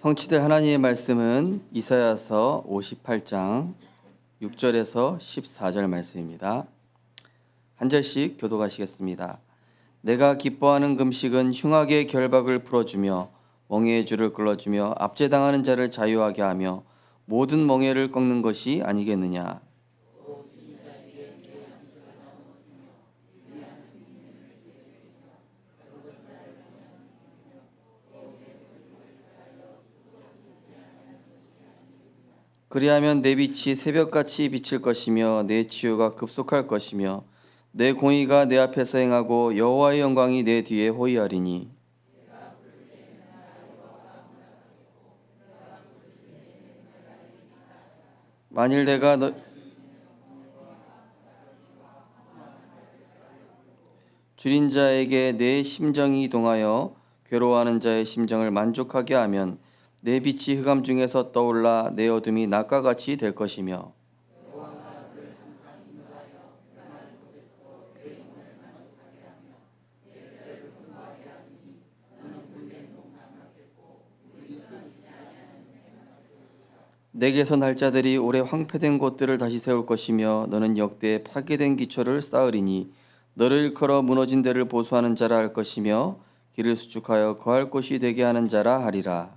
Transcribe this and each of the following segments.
성취될 하나님의 말씀은 이사야서 58장 6절에서 14절 말씀입니다. 한 절씩 교독하시겠습니다. 내가 기뻐하는 금식은 흉악의 결박을 풀어주며 멍에의 줄을 끌어주며 압제당하는 자를 자유하게 하며 모든 멍에를 꺾는 것이 아니겠느냐. 그리하면 내 빛이 새벽같이 비칠 것이며 내 치유가 급속할 것이며 내 공의가 내 앞에서 행하고 여호와의 영광이 내 뒤에 호위하리니. 만일 내가 줄인 자에게 내 심정이 이동하여 괴로워하는 자의 심정을 만족하게 하면 내 빛이 흑암 중에서 떠올라 내 어둠이 낮과 같이 될 것이며. 내게서 날 자들이 오래 황폐된 곳들을 다시 세울 것이며 너는 역대에 파괴된 기초를 쌓으리니 너를 일컬어 무너진 데를 보수하는 자라 할 것이며 길을 수축하여 거할 곳이 되게 하는 자라 하리라.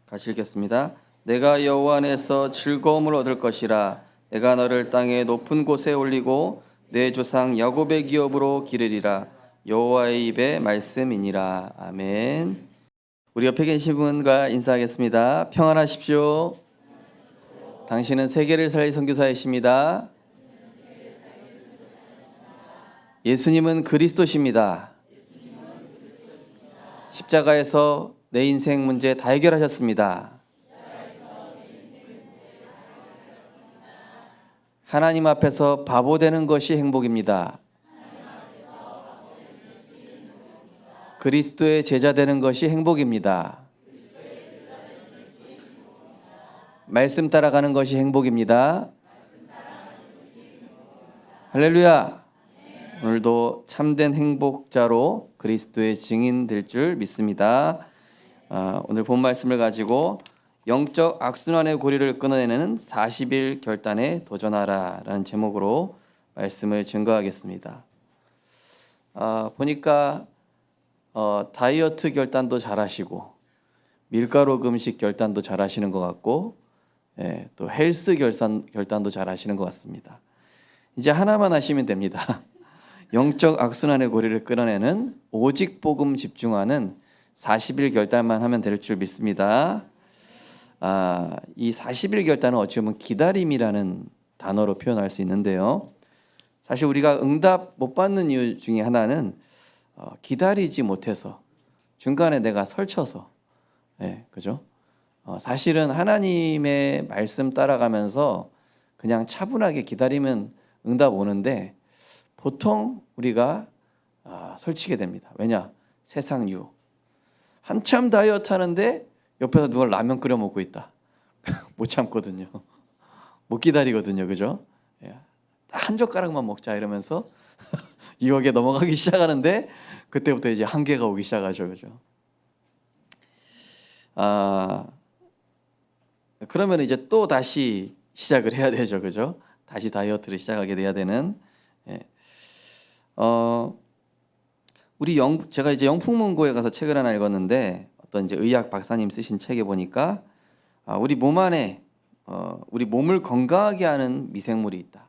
같이 읽겠습니다. 내가 여호와 안에서 즐거움을 얻을 것이라. 내가 너를 땅의 높은 곳에 올리고 내 조상 야곱의 기업으로 기르리라. 여호와의 입의 말씀이니라. 아멘. 우리 옆에 계신 분과 인사하겠습니다. 평안하십시오. 당신은 세계를 살릴 선교사이십니다. 예수님은 그리스도십니다. 십자가에서 내 인생 문제 다 해결하셨습니다. 하나님 앞에서 바보 되는 것이 행복입니다. 그리스도의 제자 되는 것이 행복입니다. 말씀 따라가는 것이 행복입니다. 할렐루야. 오늘도 참된 행복자로 그리스도의 증인 될 줄 믿습니다. 오늘 본 말씀을 가지고 영적 악순환의 고리를 끊어내는 40일 결단에 도전하라 라는 제목으로 말씀을 증거하겠습니다. 보니까 다이어트 결단도 잘하시고 밀가루 금식 결단도 잘하시는 것 같고 또 헬스 결단도 잘하시는 것 같습니다. 이제 하나만 하시면 됩니다. 영적 악순환의 고리를 끊어내는 오직 복음 집중하는 40일 결단만 하면 될 줄 믿습니다. 이 40일 결단은 어찌 보면 기다림이라는 단어로 표현할 수 있는데요. 사실 우리가 응답 못 받는 이유 중에 하나는 기다리지 못해서 중간에 내가 설쳐서 그죠? 사실은 하나님의 말씀 따라가면서 그냥 차분하게 기다리면 응답 오는데 보통 우리가 설치게 됩니다. 왜냐? 세상 유혹. 한참 다이어트 하는데 옆에서 누가 라면 끓여 먹고 있다. 못 참거든요. 못 기다리거든요. 그죠? 한 젓가락만 먹자 이러면서 유혹에 넘어가기 시작하는데 그때부터 이제 한계가 오기 시작하죠. 그죠? 그러면 이제 또 다시 시작을 해야 되죠. 그죠? 다시 다이어트를 시작하게 돼야 되는. 제가 이제 영풍문고에 가서 책을 하나 읽었는데 어떤 이제 의학 박사님 쓰신 책에 보니까 우리 몸 안에 우리 몸을 건강하게 하는 미생물이 있다.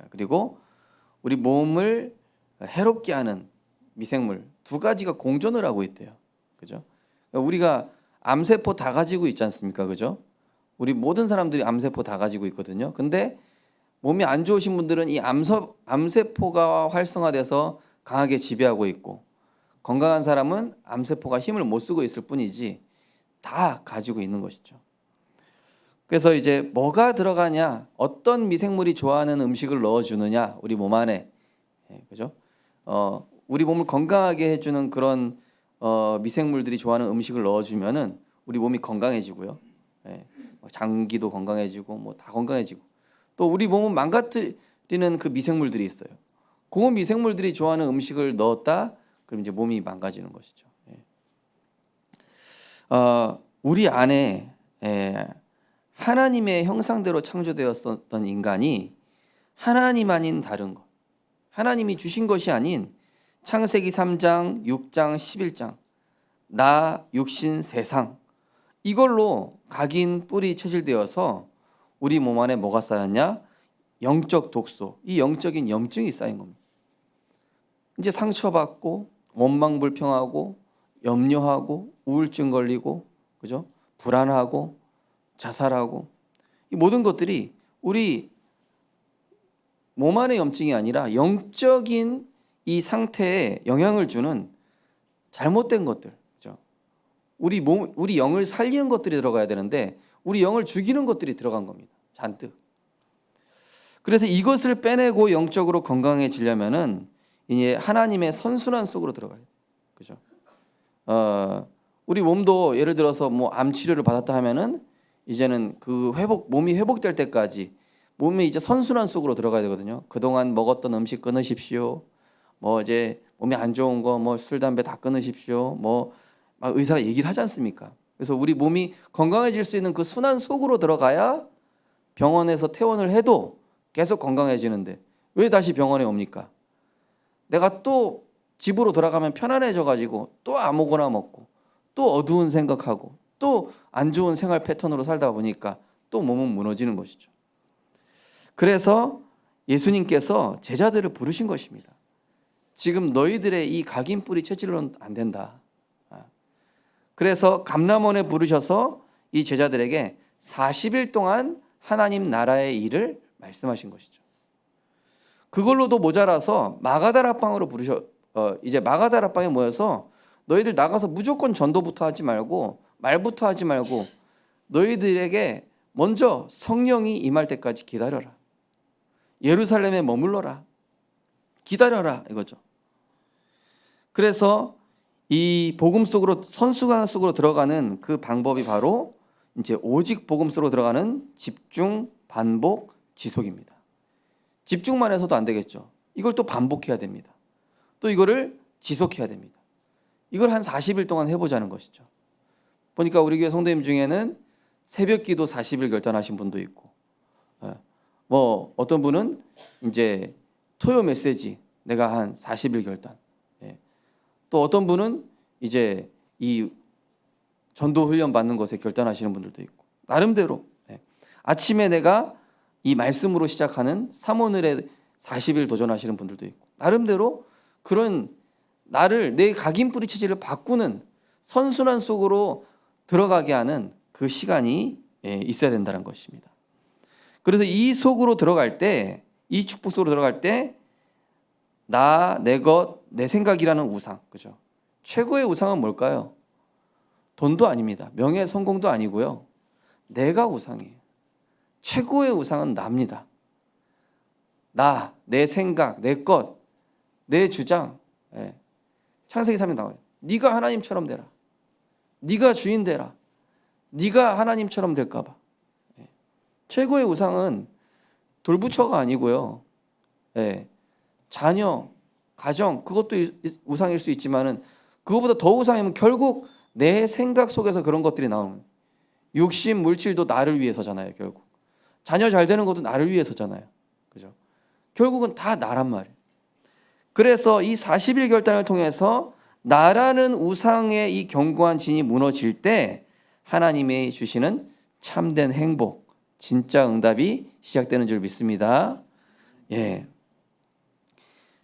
그리고 우리 몸을 해롭게 하는 미생물 두 가지가 공존을 하고 있대요. 그죠? 우리가 암세포 다 가지고 있지 않습니까? 그죠? 우리 모든 사람들이 암세포 다 가지고 있거든요. 근데 몸이 안 좋으신 분들은 이 암세포가 활성화돼서 강하게 지배하고 있고 건강한 사람은 암세포가 힘을 못 쓰고 있을 뿐이지 다 가지고 있는 것이죠. 그래서 이제 뭐가 들어가냐, 어떤 미생물이 좋아하는 음식을 넣어주느냐 우리 몸 안에, 그죠? 우리 몸을 건강하게 해주는 그런 미생물들이 좋아하는 음식을 넣어주면은 우리 몸이 건강해지고요. 예, 장기도 건강해지고 뭐 다 건강해지고 또 우리 몸은 망가뜨리는 그 미생물들이 있어요. 그 미생물들이 좋아하는 음식을 넣었다 그럼 이제 몸이 망가지는 것이죠. 예. 우리 안에 하나님의 형상대로 창조되었었던 인간이 하나님 아닌 다른 것, 하나님이 주신 것이 아닌 창세기 3장, 6장, 11장 나, 육신, 세상 이걸로 각인, 뿔이 체질되어서 우리 몸 안에 뭐가 쌓였냐? 영적 독소, 이 영적인 염증이 쌓인 겁니다. 이제 상처받고 원망불평하고 염려하고 우울증 걸리고 그죠? 불안하고 자살하고 이 모든 것들이 우리 몸 안의 염증이 아니라 영적인 이 상태에 영향을 주는 잘못된 것들, 그죠? 우리 영을 살리는 것들이 들어가야 되는데 우리 영을 죽이는 것들이 들어간 겁니다. 잔뜩. 그래서 이것을 빼내고 영적으로 건강해지려면은 이제 하나님의 선순환 속으로 들어가야 돼요. 그죠? 우리 몸도 예를 들어서 뭐 암 치료를 받았다 하면은 이제는 그 몸이 회복될 때까지 몸이 이제 선순환 속으로 들어가야 되거든요. 그동안 먹었던 음식 끊으십시오. 뭐 이제 몸이 안 좋은 거 뭐 술 담배 다 끊으십시오. 뭐 막 의사가 얘기를 하지 않습니까? 그래서 우리 몸이 건강해질 수 있는 그 순환 속으로 들어가야 병원에서 퇴원을 해도 계속 건강해지는데 왜 다시 병원에 옵니까? 내가 또 집으로 돌아가면 편안해져 가지고 또 아무거나 먹고 또 어두운 생각하고 또 안 좋은 생활 패턴으로 살다 보니까 또 몸은 무너지는 것이죠. 그래서 예수님께서 제자들을 부르신 것입니다. 지금 너희들의 이 각인뿌리 체질로는 안 된다. 그래서 감람원에 부르셔서 이 제자들에게 40일 동안 하나님 나라의 일을 말씀하신 것이죠. 그걸로도 모자라서 마가다라방으로 이제 마가다라방에 모여서 너희들 나가서 무조건 전도부터 하지 말고 말부터 하지 말고 너희들에게 먼저 성령이 임할 때까지 기다려라. 예루살렘에 머물러라. 기다려라 이거죠. 그래서 이 복음 속으로 선순환 속으로 들어가는 그 방법이 바로 이제 오직 복음 속으로 들어가는 집중, 반복, 지속입니다. 집중만 해서도 안 되겠죠. 이걸 또 반복해야 됩니다. 또 이거를 지속해야 됩니다. 이걸 한 40일 동안 해보자는 것이죠. 보니까 우리 교회 성도님 중에는 새벽기도 40일 결단하신 분도 있고, 뭐 어떤 분은 이제 토요 메시지 내가 한 40일 결단. 또 어떤 분은 이제 이 전도 훈련 받는 것에 결단하시는 분들도 있고 나름대로 아침에 내가 이 말씀으로 시작하는 삼오늘에 40일 도전하시는 분들도 있고 나름대로 그런 나를 내 각인뿌리 체질을 바꾸는 선순환 속으로 들어가게 하는 그 시간이 있어야 된다는 것입니다. 그래서 이 속으로 들어갈 때, 이 축복 속으로 들어갈 때 나, 내 것, 내 생각이라는 우상, 그죠? 최고의 우상은 뭘까요? 돈도 아닙니다. 명예, 성공도 아니고요. 내가 우상이에요. 최고의 우상은 나입니다. 나, 내 생각, 내 것, 내 주장. 창세기 3장 나와요. 네가 하나님처럼 되라. 네가 주인 되라. 네가 하나님처럼 될까 봐. 최고의 우상은 돌부처가 아니고요. 자녀, 가정 그것도 우상일 수 있지만은 그것보다 더 우상이면 결국 내 생각 속에서 그런 것들이 나오는 욕심, 물질도 나를 위해서잖아요. 결국 자녀 잘 되는 것도 나를 위해서잖아요. 그죠? 결국은 다 나란 말이에요. 그래서 이 40일 결단을 통해서 나라는 우상의 이 견고한 진이 무너질 때 하나님이 주시는 참된 행복, 진짜 응답이 시작되는 줄 믿습니다.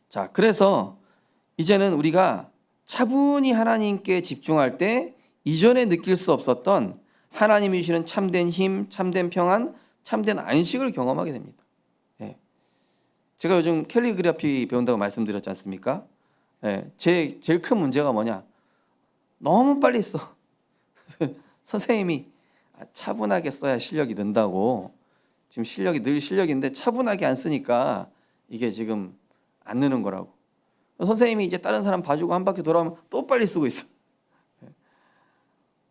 자, 그래서 이제는 우리가 차분히 하나님께 집중할 때 이전에 느낄 수 없었던 하나님이 주시는 참된 힘, 참된 평안, 참된 안식을 경험하게 됩니다. 제가 요즘 캘리그라피 배운다고 말씀드렸지 않습니까? 제일 큰 문제가 뭐냐? 너무 빨리 써. 선생님이 차분하게 써야 실력이 는다고. 지금 실력이 늘 실력인데 차분하게 안 쓰니까 이게 지금 안 느는 거라고. 선생님이 이제 다른 사람 봐주고 한 바퀴 돌아오면 또 빨리 쓰고 있어.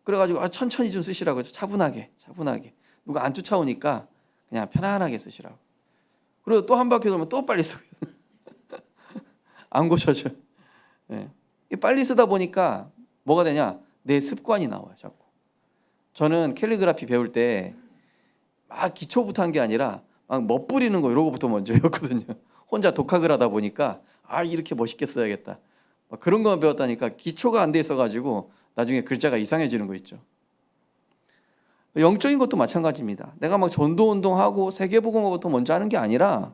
그래가지고 천천히 좀 쓰시라고, 차분하게. 누가 안 쫓아오니까 그냥 편안하게 쓰시라고. 그리고 또 한 바퀴 돌면 또 빨리 쓰고 안 고쳐져. 예. 빨리 쓰다 보니까 뭐가 되냐? 내 습관이 나와요, 자꾸. 저는 캘리그라피 배울 때 막 기초부터 한 게 아니라 막 멋부리는 거 이런 거부터 먼저 배웠거든요. 혼자 독학을 하다 보니까 이렇게 멋있게 써야겠다. 막 그런 거만 배웠다니까 기초가 안 돼 있어가지고 나중에 글자가 이상해지는 거 있죠. 영적인 것도 마찬가지입니다. 내가 막 전도운동하고 세계복음화부터 먼저 하는 게 아니라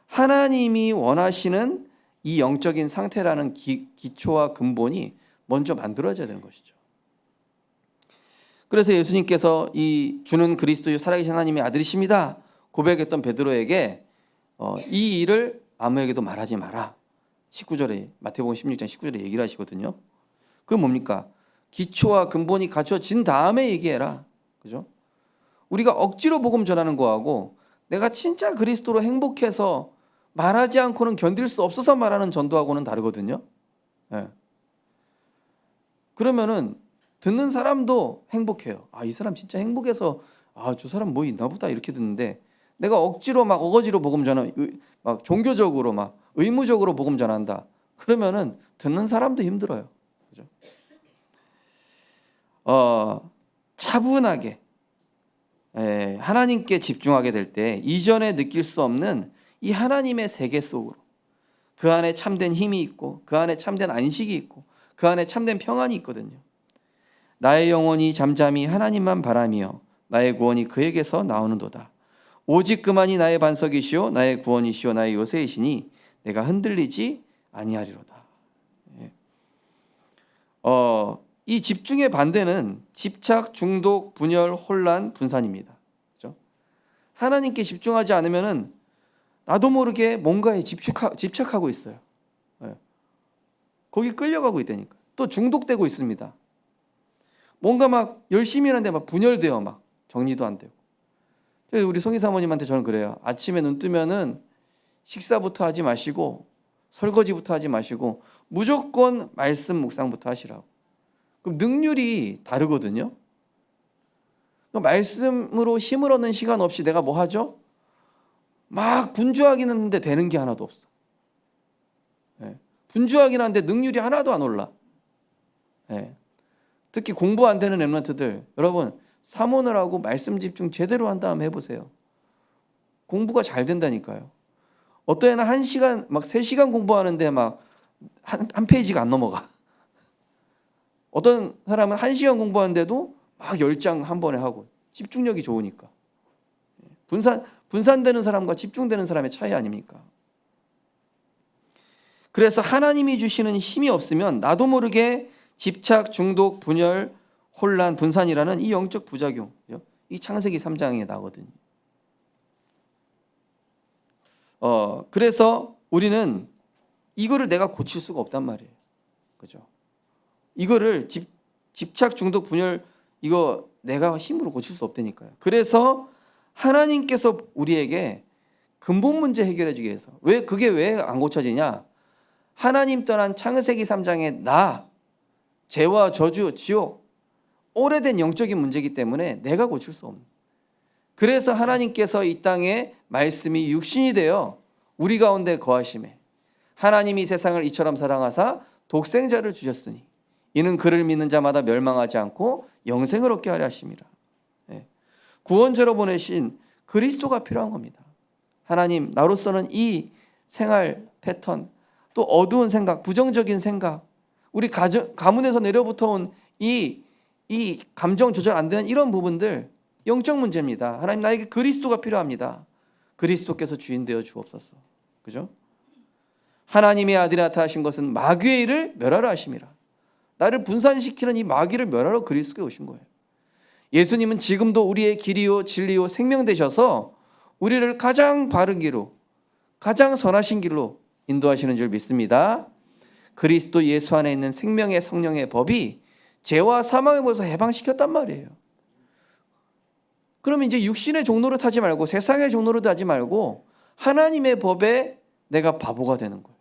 하나님이 원하시는 이 영적인 상태라는 기초와 근본이 먼저 만들어져야 되는 것이죠. 그래서 예수님께서 이 주는 그리스도요 살아계신 하나님의 아들이십니다 고백했던 베드로에게 이 일을 아무에게도 말하지 마라. 19절에 마태복음 16장 19절에 얘기를 하시거든요. 그게 뭡니까? 기초와 근본이 갖춰진 다음에 얘기해라. 그죠? 우리가 억지로 복음 전하는 거하고 내가 진짜 그리스도로 행복해서 말하지 않고는 견딜 수 없어서 말하는 전도하고는 다르거든요. 네. 그러면은 듣는 사람도 행복해요. 이 사람 진짜 행복해서 저 사람 뭐 있나 보다 이렇게 듣는데, 내가 억지로 막 어거지로 복음 전하, 막 종교적으로 막 의무적으로 복음 전한다. 그러면은 듣는 사람도 힘들어요. 그죠? 차분하게 하나님께 집중하게 될 때 이전에 느낄 수 없는 이 하나님의 세계 속으로, 그 안에 참된 힘이 있고 그 안에 참된 안식이 있고 그 안에 참된 평안이 있거든요. 나의 영혼이 잠잠히 하나님만 바라며 나의 구원이 그에게서 나오는도다. 오직 그만이 나의 반석이시오 나의 구원이시오 나의 요새이시니 내가 흔들리지 아니하리로다. 이 집중의 반대는 집착, 중독, 분열, 혼란, 분산입니다. 그렇죠? 하나님께 집중하지 않으면은 나도 모르게 뭔가에 집착하고 있어요. 거기 끌려가고 있다니까. 또 중독되고 있습니다. 뭔가 막 열심히 하는데 막 분열돼요. 막 정리도 안 되고. 우리 송이 사모님한테 저는 그래요. 아침에 눈 뜨면은 식사부터 하지 마시고 설거지부터 하지 마시고 무조건 말씀 묵상부터 하시라고. 그럼 능률이 다르거든요. 말씀으로 힘을 얻는 시간 없이 내가 뭐 하죠? 막 분주하긴 했는데 되는 게 하나도 없어. 분주하긴 한데 능률이 하나도 안 올라. 특히 공부 안 되는 랩런트들, 여러분 사모를 하고 말씀 집중 제대로 한 다음에 해보세요. 공부가 잘 된다니까요. 어떤 애는 1시간 막 3시간 공부하는데 막 한 페이지가 안 넘어가. 어떤 사람은 1시간 공부하는데도 막 10장 한 번에 하고, 집중력이 좋으니까. 분산되는 사람과 집중되는 사람의 차이 아닙니까? 그래서 하나님이 주시는 힘이 없으면 나도 모르게 집착, 중독, 분열, 혼란, 분산이라는 이 영적 부작용, 이 창세기 3장에 나거든요. 그래서 우리는 이거를 내가 고칠 수가 없단 말이에요. 그죠? 이거를 집착, 중독, 분열, 이거 내가 힘으로 고칠 수 없다니까요. 그래서 하나님께서 우리에게 근본 문제 해결해 주기 위해서, 그게 왜 안 고쳐지냐? 하나님 떠난 창세기 3장의 죄와 저주, 지옥, 오래된 영적인 문제이기 때문에 내가 고칠 수 없는. 그래서 하나님께서 이 땅에 말씀이 육신이 되어 우리 가운데 거하심에 하나님이 세상을 이처럼 사랑하사 독생자를 주셨으니 이는 그를 믿는 자마다 멸망하지 않고 영생을 얻게 하려 하심이라. 구원자로 보내신 그리스도가 필요한 겁니다. 하나님, 나로서는 이 생활 패턴, 또 어두운 생각, 부정적인 생각, 우리 가문에서 내려부터 온 이 감정 조절 안 되는 이런 부분들 영적 문제입니다. 하나님, 나에게 그리스도가 필요합니다. 그리스도께서 주인 되어 주옵소서. 그죠? 하나님의 아들이 나타나신 것은 마귀의 일을 멸하러 하심이라. 나를 분산시키는 이 마귀를 멸하러 그리스도께 오신 거예요. 예수님은 지금도 우리의 길이요 진리요 생명 되셔서 우리를 가장 바른 길로, 가장 선하신 길로 인도하시는 줄 믿습니다. 그리스도 예수 안에 있는 생명의 성령의 법이 죄와 사망의 법에서 해방시켰단 말이에요. 그러면 이제 육신의 종노릇 하지 말고 세상의 종노릇 하지 말고 하나님의 법에 내가 바보가 되는 거예요.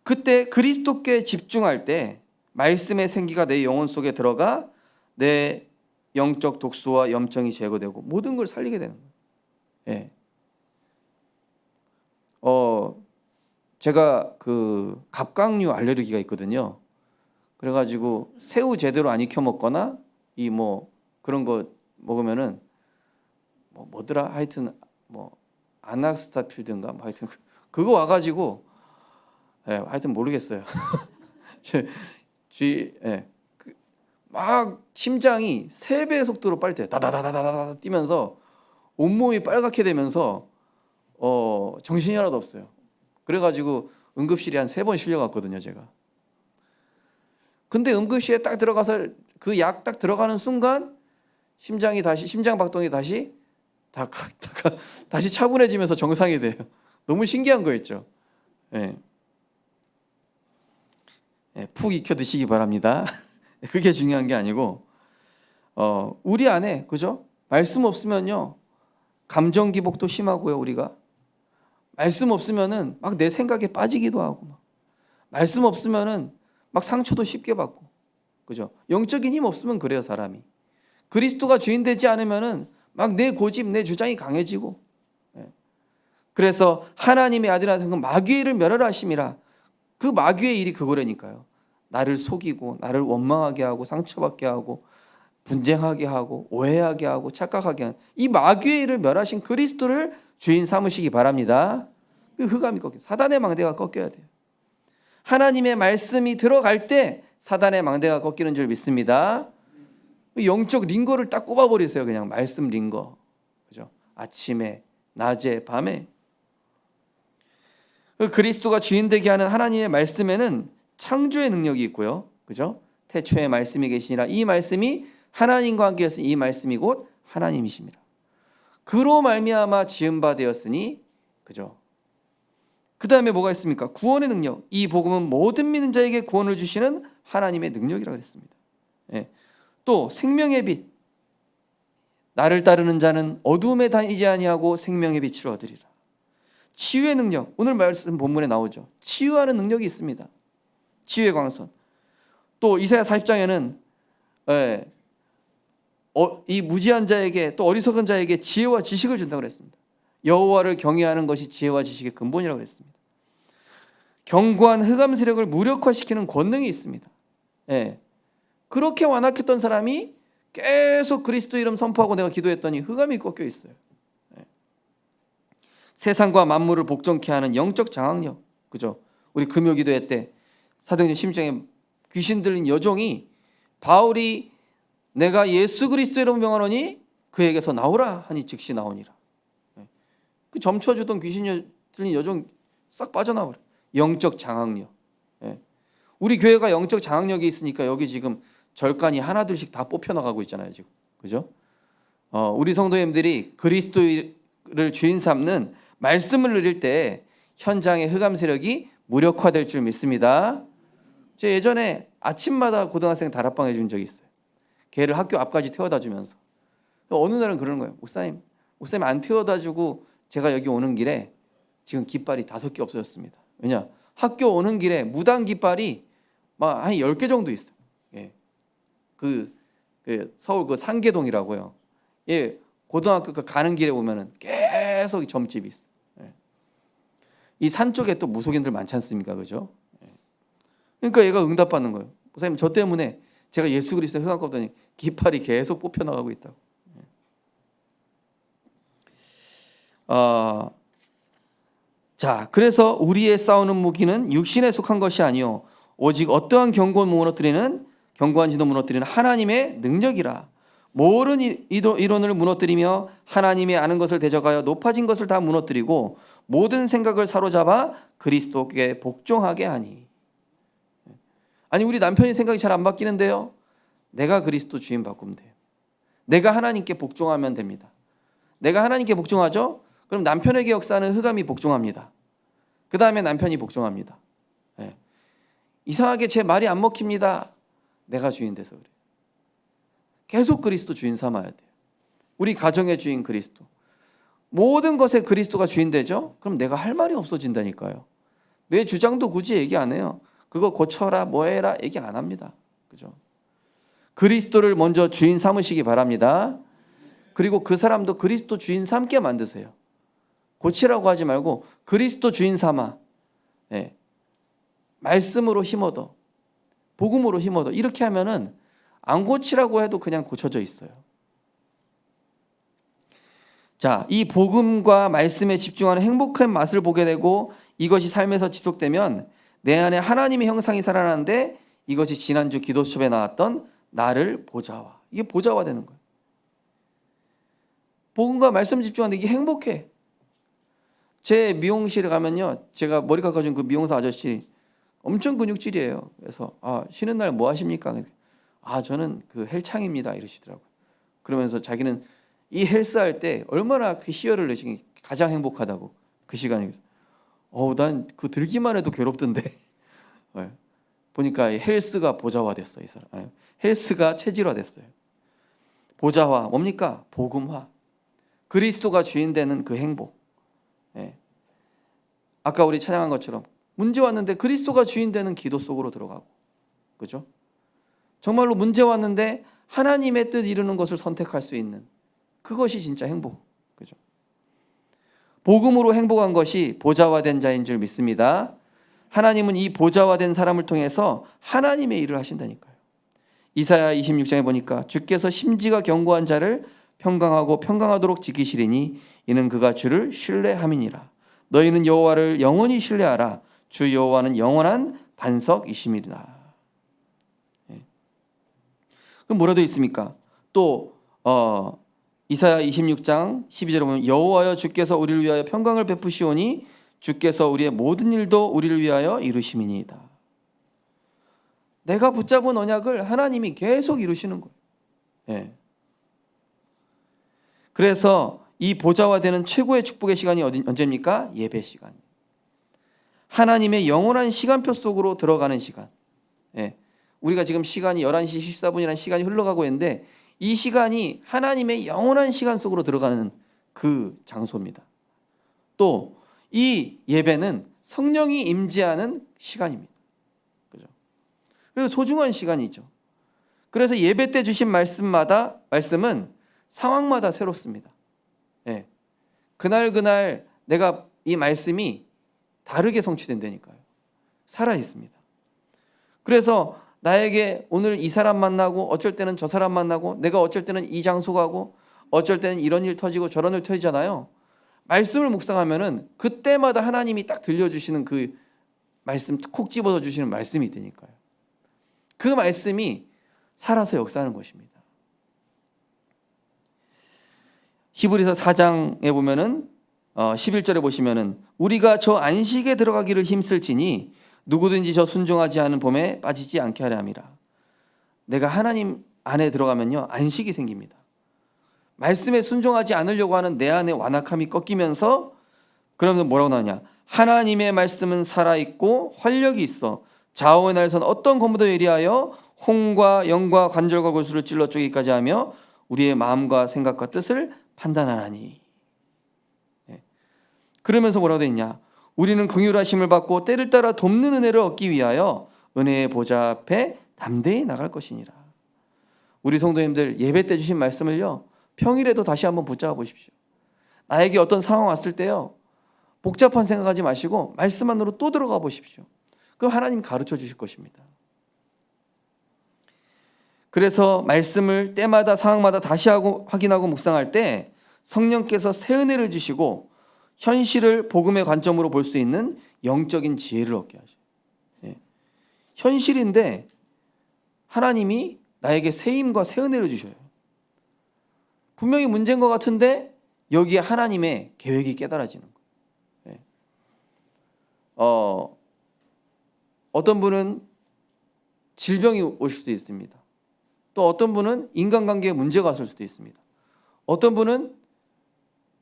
그때 그리스도께 집중할 때 말씀의 생기가 내 영혼 속에 들어가 내 영적 독소와 염증이 제거되고 모든 걸 살리게 되는 거예요. 예. 제가 그 갑각류 알레르기가 있거든요. 그래가지고 새우 제대로 안 익혀 먹거나 이 뭐 그런 거 먹으면은 뭐더라 하여튼 뭐 아낙스타필드인가 뭐 하여튼 그거 와가지고 하여튼 모르겠어요. 막 심장이 3배의 속도로 빨리 돼. 다다다다다다 뛰면서 온몸이 빨갛게 되면서 정신이 하나도 없어요. 그래가지고 응급실에 한 3번 실려갔거든요, 제가. 근데 응급실에 딱 들어가서 그 약 딱 들어가는 순간 심장 박동이 다시 차분해지면서 정상이 돼요. 너무 신기한 거였죠. 푹 익혀 드시기 바랍니다. 그게 중요한 게 아니고 우리 안에 그죠? 말씀 없으면요 감정 기복도 심하고요. 우리가 말씀 없으면은 막 내 생각에 빠지기도 하고 말씀 없으면은 막 상처도 쉽게 받고 그죠? 영적인 힘 없으면 그래요. 사람이 그리스도가 주인 되지 않으면은 막 내 고집 내 주장이 강해지고 그래서 하나님의 아들 하신 마귀의 일을 멸하라 하심이라. 그 마귀의 일이 그거라니까요. 나를 속이고 나를 원망하게 하고 상처받게 하고 분쟁하게 하고 오해하게 하고 착각하게 하는 이 마귀의 일을 멸하신 그리스도를 주인 삼으시기 바랍니다. 그 흑암이 꺾여 사단의 망대가 꺾여야 돼요. 하나님의 말씀이 들어갈 때 사단의 망대가 꺾이는 줄 믿습니다. 영적 링거를 딱 꼽아버리세요. 그냥 말씀 링거. 그죠? 아침에 낮에 밤에 그리스도가 주인 되게 하는 하나님의 말씀에는 창조의 능력이 있고요. 그죠? 태초에 말씀이 계시니라. 이 말씀이 하나님과 함께 였으니 이 말씀이 곧 하나님이십니다. 그로 말미암아 지은 바 되었으니 그죠? 그 다음에 뭐가 있습니까? 구원의 능력. 이 복음은 모든 믿는 자에게 구원을 주시는 하나님의 능력이라고 했습니다. 또 생명의 빛. 나를 따르는 자는 어두움에 다니지 아니하고 생명의 빛을 얻으리라. 치유의 능력. 오늘 말씀 본문에 나오죠. 치유하는 능력이 있습니다. 치유의 광선. 또 이사야 40장에는 이 무지한 자에게 또 어리석은 자에게 지혜와 지식을 준다고 그랬습니다. 여호와를 경외하는 것이 지혜와 지식의 근본이라고 그랬습니다. 견고한 흑암 세력을 무력화시키는 권능이 있습니다. 그렇게 완악했던 사람이 계속 그리스도 이름 선포하고 내가 기도했더니 흑암이 꺾여 있어요. 세상과 만물을 복종케 하는 영적 장악력. 그죠? 우리 금요 기도회 때 사도행전 심정에 귀신 들린 여종이 바울이 내가 예수 그리스도 이름으로 명하노니 그에게서 나오라 하니 즉시 나오니라. 그 점쳐주던 귀신 들린 여종 싹 빠져나와요. 영적 장악력. 우리 교회가 영적 장악력이 있으니까 여기 지금 절간이 하나둘씩 다 뽑혀나가고 있잖아요. 지금 그죠? 우리 성도님들이 그리스도를 주인 삼는 말씀을 누릴 때 현장의 흑암 세력이 무력화될 줄 믿습니다. 제가 예전에 아침마다 고등학생 다락방 해준 적이 있어요. 걔를 학교 앞까지 태워다 주면서 어느 날은 그러는 거예요. 목사님 안 태워다 주고 제가 여기 오는 길에 지금 깃발이 5개 없어졌습니다. 왜냐? 학교 오는 길에 무당 깃발이 막 한 10개 정도 있어요. 그 서울 그 상계동이라고요. 고등학교 가는 길에 보면은 계속 점집이 있어요. 이 산 쪽에 또 무속인들 많지 않습니까? 그죠? 그러니까 얘가 응답받는 거예요. 목사님 저 때문에 제가 예수 그리스도의 흑암 꺾더니 깃발이 계속 뽑혀나가고 있다고. 자, 그래서 우리의 싸우는 무기는 육신에 속한 것이 아니요 오직 어떠한 견고한 진도 무너뜨리는 하나님의 능력이라. 모든 이론을 무너뜨리며 하나님의 아는 것을 대적하여 높아진 것을 다 무너뜨리고 모든 생각을 사로잡아 그리스도께 복종하게 하니. 아니 우리 남편이 생각이 잘 안 바뀌는데요. 내가 그리스도 주인 바꾸면 돼요. 내가 하나님께 복종하면 됩니다. 내가 하나님께 복종하죠? 그럼 남편에게 역사하는 흑암이 복종합니다. 그 다음에 남편이 복종합니다. 이상하게 제 말이 안 먹힙니다. 내가 주인 돼서 그래요. 계속 그리스도 주인 삼아야 돼요. 우리 가정의 주인 그리스도. 모든 것에 그리스도가 주인 되죠? 그럼 내가 할 말이 없어진다니까요. 내 주장도 굳이 얘기 안 해요. 그거 고쳐라, 뭐 해라 얘기 안 합니다. 그죠? 그리스도를 먼저 주인 삼으시기 바랍니다. 그리고 그 사람도 그리스도 주인 삼게 만드세요. 고치라고 하지 말고 그리스도 주인 삼아. 예. 말씀으로 힘어도, 복음으로 힘어도. 이렇게 하면은 안 고치라고 해도 그냥 고쳐져 있어요. 자, 이 복음과 말씀에 집중하는 행복한 맛을 보게 되고 이것이 삶에서 지속되면 내 안에 하나님의 형상이 살아나는데 이것이 지난주 기도 수업에 나왔던 나를 보좌화. 이게 보좌화 되는 거예요. 복음과 말씀 집중하는데 이게 행복해. 제 미용실에 가면요, 제가 머리 깎아준 그 미용사 아저씨 엄청 근육질이에요. 그래서 쉬는 날 뭐 하십니까? 저는 그 헬창입니다 이러시더라고요. 그러면서 자기는 이 헬스 할 때 얼마나 그 희열을 내시기 가장 행복하다고 그 시간에. 난 그 들기만 해도 괴롭던데. 네. 보니까 헬스가 보좌화 됐어요. 이 사람. 헬스가 체질화 됐어요. 보좌화 뭡니까? 복음화. 그리스도가 주인 되는 그 행복. 네. 아까 우리 찬양한 것처럼 문제 왔는데 그리스도가 주인 되는 기도 속으로 들어가고, 그죠? 정말로 문제 왔는데 하나님의 뜻 이루는 것을 선택할 수 있는 그것이 진짜 행복, 그죠? 복음으로 행복한 것이 보좌화된 자인 줄 믿습니다. 하나님은 이 보좌화된 사람을 통해서 하나님의 일을 하신다니까요. 이사야 26장에 보니까 주께서 심지가 견고한 자를 평강하고 평강하도록 지키시리니 이는 그가 주를 신뢰함이니라. 너희는 여호와를 영원히 신뢰하라. 주 여호와는 영원한 반석이심이라. 그럼 뭐라 되어 있습니까? 또 이사야 26장 12절에 보면 여호와여 주께서 우리를 위하여 평강을 베푸시오니 주께서 우리의 모든 일도 우리를 위하여 이루심이니이다. 내가 붙잡은 언약을 하나님이 계속 이루시는 거예요. 예. 그래서 이 보좌화되는 최고의 축복의 시간이 언제입니까? 예배 시간. 하나님의 영원한 시간표 속으로 들어가는 시간. 예. 우리가 지금 시간이 11시 14분이라는 시간이 흘러가고 있는데 이 시간이 하나님의 영원한 시간 속으로 들어가는 그 장소입니다. 또 이 예배는 성령이 임재하는 시간입니다. 그죠? 그래서 소중한 시간이죠. 그래서 예배 때 주신 말씀은 상황마다 새롭습니다. 예. 그날 내가 이 말씀이 다르게 성취된다니까요. 살아있습니다. 그래서 나에게 오늘 이 사람 만나고 어쩔 때는 저 사람 만나고 내가 어쩔 때는 이 장소 가고 어쩔 때는 이런 일 터지고 저런 일 터지잖아요. 말씀을 묵상하면은 그때마다 하나님이 딱 들려주시는 그 말씀 콕 집어서 주시는 말씀이 있다니까요. 그 말씀이 살아서 역사하는 것입니다. 히브리서 4장에 보면은 11절에 보시면은 우리가 저 안식에 들어가기를 힘쓸지니 누구든지 저 순종하지 않은 봄에 빠지지 않게 하려 함이라. 내가 하나님 안에 들어가면요 안식이 생깁니다. 말씀에 순종하지 않으려고 하는 내 안의 완악함이 꺾이면서 그러면 뭐라고 나오냐? 하나님의 말씀은 살아있고 활력이 있어 좌우의 날선 어떤 검보다 예리하여 홍과 영과 관절과 골수를 찔러 쪼개기까지 하며 우리의 마음과 생각과 뜻을 판단하나니. 그러면서 뭐라고 되어 있냐? 우리는 긍휼하심을 받고 때를 따라 돕는 은혜를 얻기 위하여 은혜의 보좌 앞에 담대히 나갈 것이니라. 우리 성도님들 예배 때 주신 말씀을요 평일에도 다시 한번 붙잡아 보십시오. 나에게 어떤 상황 왔을 때요 복잡한 생각하지 마시고 말씀 안으로 또 들어가 보십시오. 그럼 하나님 가르쳐 주실 것입니다. 그래서 말씀을 때마다 상황마다 다시 확인하고 묵상할 때 성령께서 새 은혜를 주시고 현실을 복음의 관점으로 볼 수 있는 영적인 지혜를 얻게 하셔요. 예. 현실인데 하나님이 나에게 새 힘과 새 은혜를 주셔요. 분명히 문제인 것 같은데 여기에 하나님의 계획이 깨달아지는 거예요. 예. 어떤 분은 질병이 올 수도 있습니다. 또 어떤 분은 인간관계에 문제가 왔을 수도 있습니다. 어떤 분은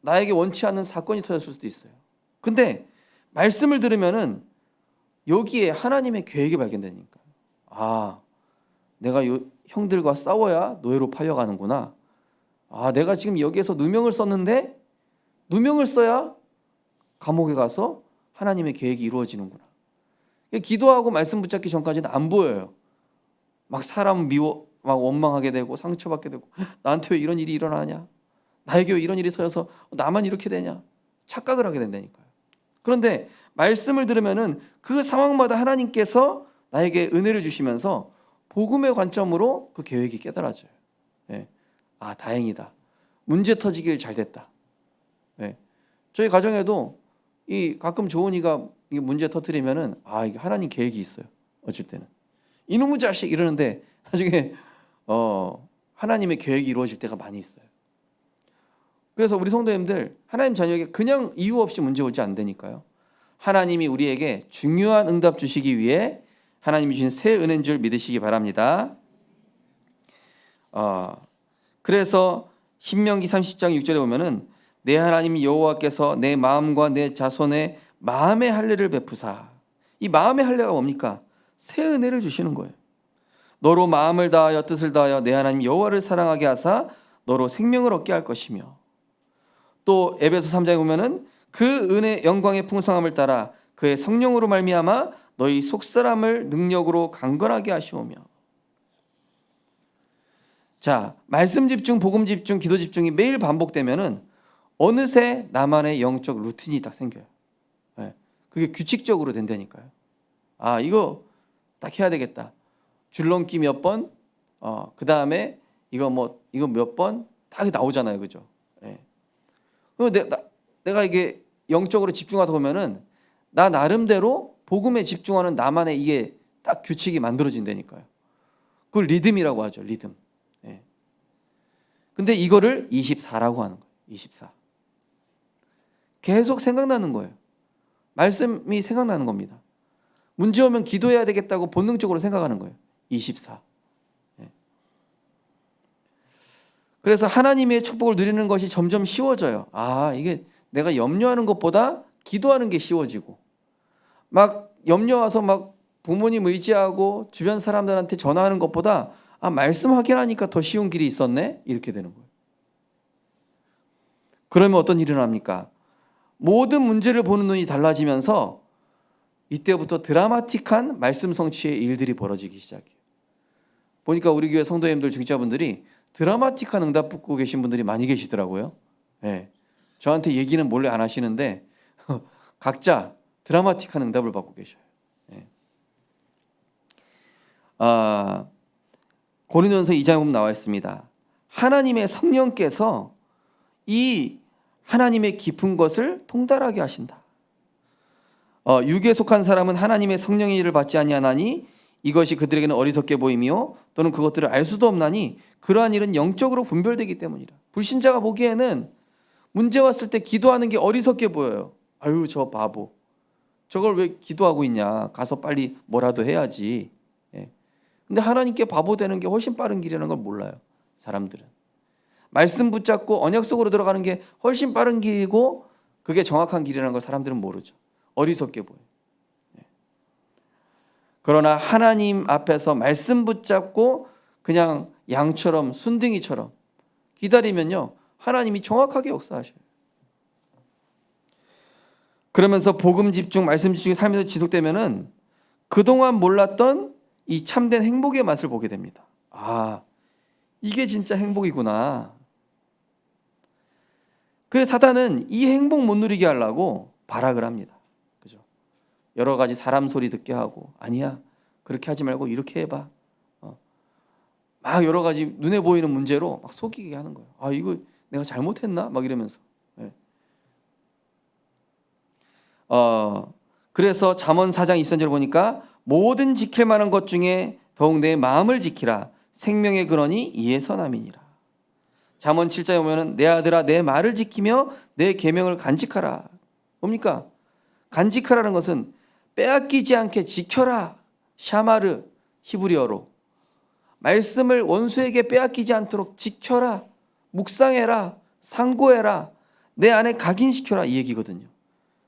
나에게 원치 않는 사건이 터졌을 수도 있어요. 근데 말씀을 들으면은 여기에 하나님의 계획이 발견되니까 내가 형들과 싸워야 노예로 팔려가는구나. 내가 지금 여기에서 누명을 썼는데 누명을 써야 감옥에 가서 하나님의 계획이 이루어지는구나. 기도하고 말씀 붙잡기 전까지는 안 보여요. 막 사람 미워, 막 원망하게 되고 상처받게 되고, 나한테 왜 이런 일이 일어나냐, 나에게 왜 이런 일이 터져서 나만 이렇게 되냐, 착각을 하게 된다니까요. 그런데 말씀을 들으면은 그 상황마다 하나님께서 나에게 은혜를 주시면서 복음의 관점으로 그 계획이 깨달아져요. 예. 아, 다행이다. 문제 터지길 잘 됐다. 예. 저희 가정에도 이 가끔 조은이가 문제 터뜨리면은 아, 이게 하나님 계획이 있어요. 어쩔 때는 이놈의 자식 이러는데 나중에 하나님의 계획이 이루어질 때가 많이 있어요. 그래서 우리 성도님들, 하나님 자녀에게 그냥 이유 없이 문제 오지 않다니까요. 하나님이 우리에게 중요한 응답 주시기 위해 하나님이 주신 새 은혜인 줄 믿으시기 바랍니다. 그래서 신명기 30장 6절에 보면은 내 하나님 여호와께서 내 마음과 내 자손의 마음의 할례를 베푸사. 이 마음의 할례가 뭡니까? 새 은혜를 주시는 거예요. 너로 마음을 다하여 뜻을 다하여 내 하나님 여호와를 사랑하게 하사 너로 생명을 얻게 할 것이며, 또 에베소 3장에 보면은 그 은혜 영광의 풍성함을 따라 그의 성령으로 말미암아 너희 속사람을 능력으로 강건하게 하시오며. 자, 말씀 집중, 복음 집중, 기도 집중이 매일 반복되면은 어느새 나만의 영적 루틴이 딱 생겨요. 네. 그게 규칙적으로 된다니까요. 아, 이거 딱 해야 되겠다. 줄넘기 몇 번, 그 다음에 이거 몇 번 딱 나오잖아요, 그죠? 네. 그럼 내가 이게 영적으로 집중하다 보면은 나 나름대로 복음에 집중하는 나만의 이게 딱 규칙이 만들어진다니까요. 그걸 리듬이라고 하죠, 리듬. 네. 근데 이거를 24라고 하는 거예요. 24. 계속 생각나는 거예요. 말씀이 생각나는 겁니다. 문제 오면 기도해야 되겠다고 본능적으로 생각하는 거예요. 24. 네. 그래서 하나님의 축복을 누리는 것이 점점 쉬워져요. 아, 이게 내가 염려하는 것보다 기도하는 게 쉬워지고, 막 염려 와서 막 부모님 의지하고 주변 사람들한테 전화하는 것보다 아, 말씀 확인하니까 더 쉬운 길이 있었네, 이렇게 되는 거예요. 그러면 어떤 일이 일어납니까? 모든 문제를 보는 눈이 달라지면서 이때부터 드라마틱한 말씀 성취의 일들이 벌어지기 시작해요. 보니까 우리 교회 성도님들, 중직자분들이 드라마틱한 응답 받고 계신 분들이 많이 계시더라고요. 네. 저한테 얘기는 몰래 안 하시는데 각자 드라마틱한 응답을 받고 계셔요. 네. 고린도전서 2장에 보면 나와 있습니다. 하나님의 성령께서 이 하나님의 깊은 것을 통달하게 하신다. 육에 속한 사람은 하나님의 성령의 일을 받지 아니하나니 이것이 그들에게는 어리석게 보이며 또는 그것들을 알 수도 없나니 그러한 일은 영적으로 분별되기 때문이라. 불신자가 보기에는 문제 왔을 때 기도하는 게 어리석게 보여요. 아유, 저 바보, 저걸 왜 기도하고 있냐, 가서 빨리 뭐라도 해야지. 예. 근데 하나님께 바보 되는 게 훨씬 빠른 길이라는 걸 몰라요, 사람들은. 말씀 붙잡고 언약 속으로 들어가는 게 훨씬 빠른 길이고 그게 정확한 길이라는 걸 사람들은 모르죠. 어리석게 보여요. 그러나 하나님 앞에서 말씀 붙잡고 그냥 양처럼 순둥이처럼 기다리면요, 하나님이 정확하게 역사하셔요. 그러면서 복음 집중, 말씀 집중이 삶에서 지속되면은 그동안 몰랐던 이 참된 행복의 맛을 보게 됩니다. 아, 이게 진짜 행복이구나. 그래서 사단은 이 행복 못 누리게 하려고 발악을 합니다. 그죠? 여러 가지 사람 소리 듣게 하고, 아니야, 그렇게 하지 말고 이렇게 해봐. 막 여러 가지 눈에 보이는 문제로 막 속이게 하는 거예요. 아, 이거 내가 잘못했나? 막 이러면서. 네. 그래서 잠언 4장 23절을 보니까 모든 지킬 만한 것 중에 더욱 내 마음을 지키라. 생명의 근원이 이에서 남이니라. 잠언 7장에 보면은 내 아들아 내 말을 지키며 내 계명을 간직하라. 뭡니까? 간직하라는 것은 빼앗기지 않게 지켜라. 샤마르, 히브리어로 말씀을 원수에게 빼앗기지 않도록 지켜라, 묵상해라, 상고해라, 내 안에 각인시켜라, 이 얘기거든요.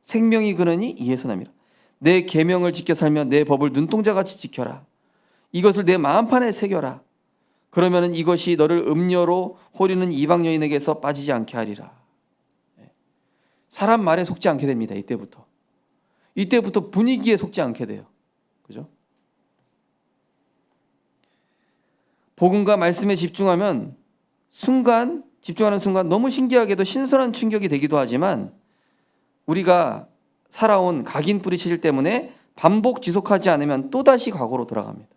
생명이 근원이 이에서 남이라. 내 계명을 지켜 살며 내 법을 눈동자같이 지켜라. 이것을 내 마음판에 새겨라. 그러면은 이것이 너를 음녀로 호리는 이방 여인에게서 빠지지 않게 하리라. 사람 말에 속지 않게 됩니다. 이때부터 분위기에 속지 않게 돼요. 그죠? 복음과 말씀에 집중하는 순간 너무 신기하게도 신선한 충격이 되기도 하지만 우리가 살아온 각인 뿌리 체질 때문에 반복 지속하지 않으면 또다시 과거로 돌아갑니다.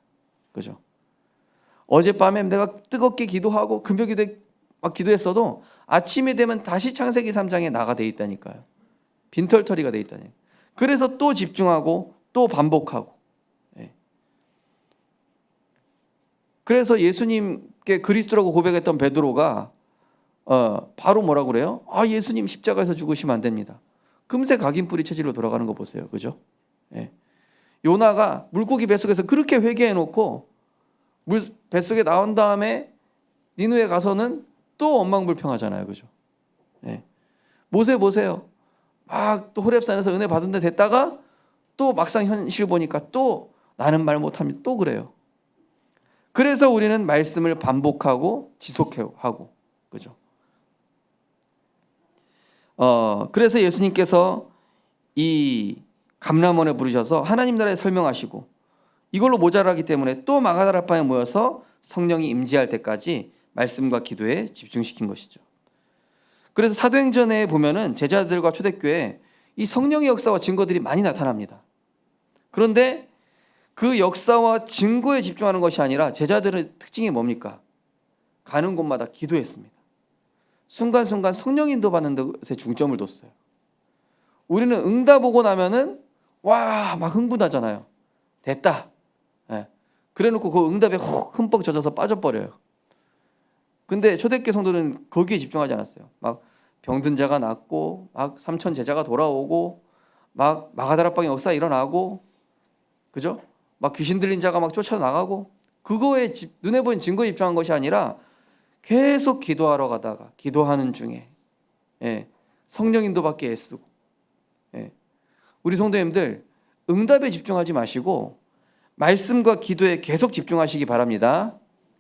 그죠? 어젯밤에 내가 뜨겁게 기도하고 금요기도에 막 기도했어도 아침이 되면 다시 창세기 3장에 나가 돼 있다니까요. 빈털터리가 돼 있다니까요. 그래서 또 집중하고 또 반복하고. 예. 그래서 예수님께 그리스도라고 고백했던 베드로가 바로 뭐라고 그래요? 예수님 십자가에서 죽으시면 안 됩니다. 금세 각인 뿌리 체질로 돌아가는 거 보세요. 그죠? 예. 요나가 물고기 뱃속에서 그렇게 회개해 놓고 뱃속에 나온 다음에 니누에 가서는 또 엉망불평하잖아요. 그죠? 예. 모세 보세요. 막 또 호렙산에서 은혜 받은 데 됐다가 또 막상 현실 보니까 또 나는 말 못합니다. 또 그래요. 그래서 우리는 말씀을 반복하고 지속하고 그죠? 그래서 예수님께서 이 감람원에 부르셔서 하나님 나라에 설명하시고 이걸로 모자라기 때문에 또 마가다라방에 모여서 성령이 임재할 때까지 말씀과 기도에 집중시킨 것이죠. 그래서 사도행전에 보면은 제자들과 초대교회에 이 성령의 역사와 증거들이 많이 나타납니다. 그런데 그 역사와 증거에 집중하는 것이 아니라 제자들의 특징이 뭡니까? 가는 곳마다 기도했습니다. 순간순간 성령 인도받는 것에 중점을 뒀어요. 우리는 응답 오고 나면은 막 흥분하잖아요. 됐다. 예. 그래놓고 그 응답에 흠뻑 젖어서 빠져버려요. 근데 초대교회 성도는 거기에 집중하지 않았어요. 막 병든 자가 낫고 막 3천 제자가 돌아오고 막 마가다락방의 역사 일어나고 그죠? 막 귀신 들린 자가 막 쫓아나가고 그거에 눈에 보이는 증거에 집중한 것이 아니라 계속 기도하러 가다가 기도하는 중에 성령 인도받게 애쓰고 우리 성도님들 응답에 집중하지 마시고 말씀과 기도에 계속 집중하시기 바랍니다.